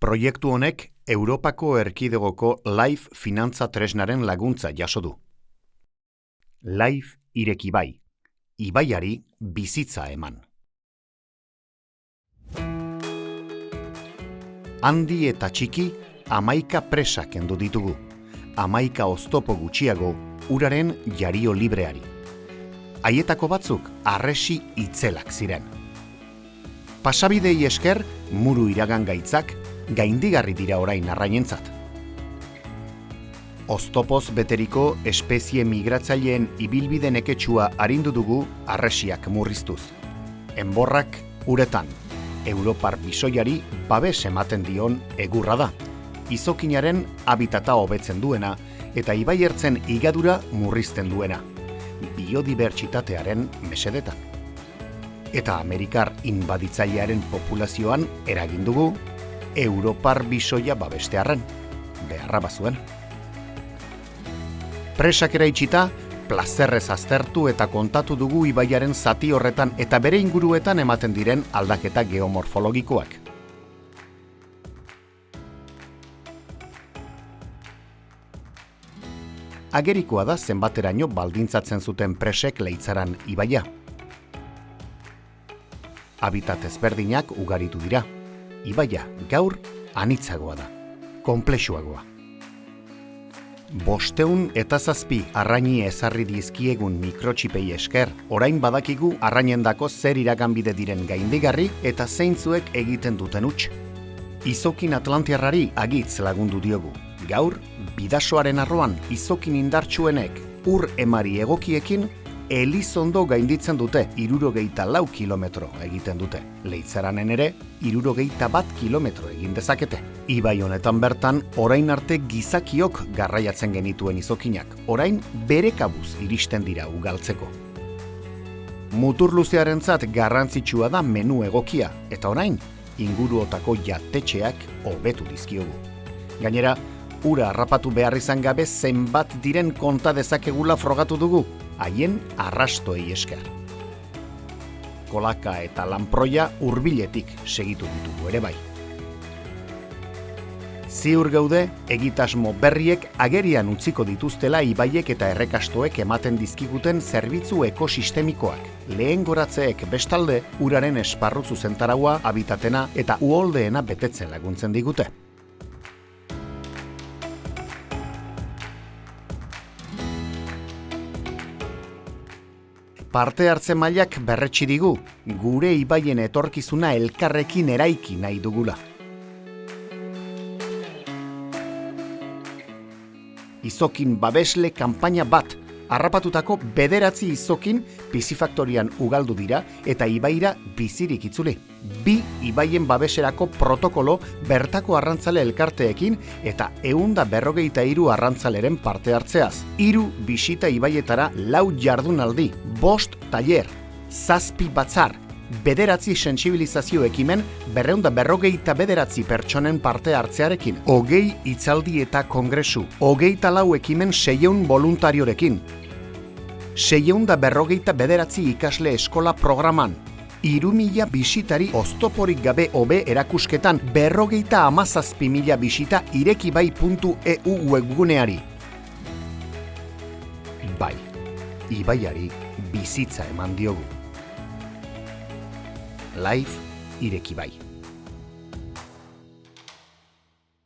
Proiektu honek Europako Erkidegoko Life finantza tresnaren laguntza jaso du. Life Irekibai, ibaiari bizitza eman. Handi eta txiki 11 presa kendu ditugu, 11 oztopo gutxiago uraren jario libreari. Haietako batzuk harresi itzelak ziren. Pasabidei esker, muru iragan gaitzak gaindigarri dira orain arrainentzat. Oztopoz beteriko espezie migratzaileen ibilbide neketsua arindu dugu harresiak murriztuz. Enborrak uretan, Europar bisoiari babes ematen dion egurra da. Izokinaren habitata hobetzen duena eta ibaiertzen igadura murrizten duena. Biodibertsitatearen mesedetan. Eta Amerikar inbaditzailearen populazioan eragin dugu Europar bisoia babestearren, beharra bazuen. Presak eraitsita, plazerrez aztertu eta kontatu dugu ibaiaren zati horretan eta bere inguruetan ematen diren aldaketa geomorfologikoak. Agerikoa da zenbateraino baldintzatzen zuten presek Leitzaran ibaia. Habitat ezberdinak ugaritu dira. Ibaia gaur anitzagoa da, konplexuagoa. 507 arraini ezarri dizkiegun mikrotxipei esker, orain badakigu arrainendako zer iraganbide diren gaindigarri eta zeintzuek egiten duten huts. Izokin atlantiarrari agitz lagundu diogu. Gaur, bidasoaren arroan izokin indartsuenek ur emari egokiekin Elizondo gainditzen dute 64 kilometro egiten dute. Leitzaranen ere 61 kilometro egin dezakete. Ibai honetan bertan, orain arte gizakiok garraiatzen genituen izokinak, orain bere kabuz iristen dira ugaltzeko. Mutur luzearentzat garrantzitsua da menu egokia, eta orain inguruotako jatetxeak hobetu dizkiogu. Gainera, ura harrapatu behar izan gabe zenbat diren konta dezakegula frogatu dugu, haien arrastoei esker. Kolaka eta lanproia hurbiletik segitu ditugu ere bai. Ziur gaude, egitasmo berriek agerian utziko dituztela ibaiek eta errekastoek ematen dizkiguten zerbitzu ekosistemikoak. Lehen goratzeek bestalde uraren esparru zuzentaraua, habitatena eta uholdeena betetzen laguntzen digute. Parte hartze mailak berretsi digu, gure ibaien etorkizuna elkarrekin eraiki nahi dugula. Izokin babesle kanpaina bat, harrapatutako 9 izokin pisifaktorian ugaldu dira eta ibaira bizirik itzuli. 2 ibaien babeserako protokolo bertako arrantzale elkarteekin eta 153 arrantzaleren parte hartzeaz. 3 bisita ibaietara 4 jardunaldi, 5 tailer, 7 batzar, 9 sentsibilizazio ekimen, 259 pertsonen parte hartzearekin, 20 hitzaldi eta kongresu, 24 ekimen 600 voluntariorekin, 659 ikasle eskola programan, 3.000 bisitari oztoporik gabe hobe erakusketan, 57.000 bisita irekibai.eu webguneari. Bai, ibaiari bizitza eman diogu. Life Irekibai.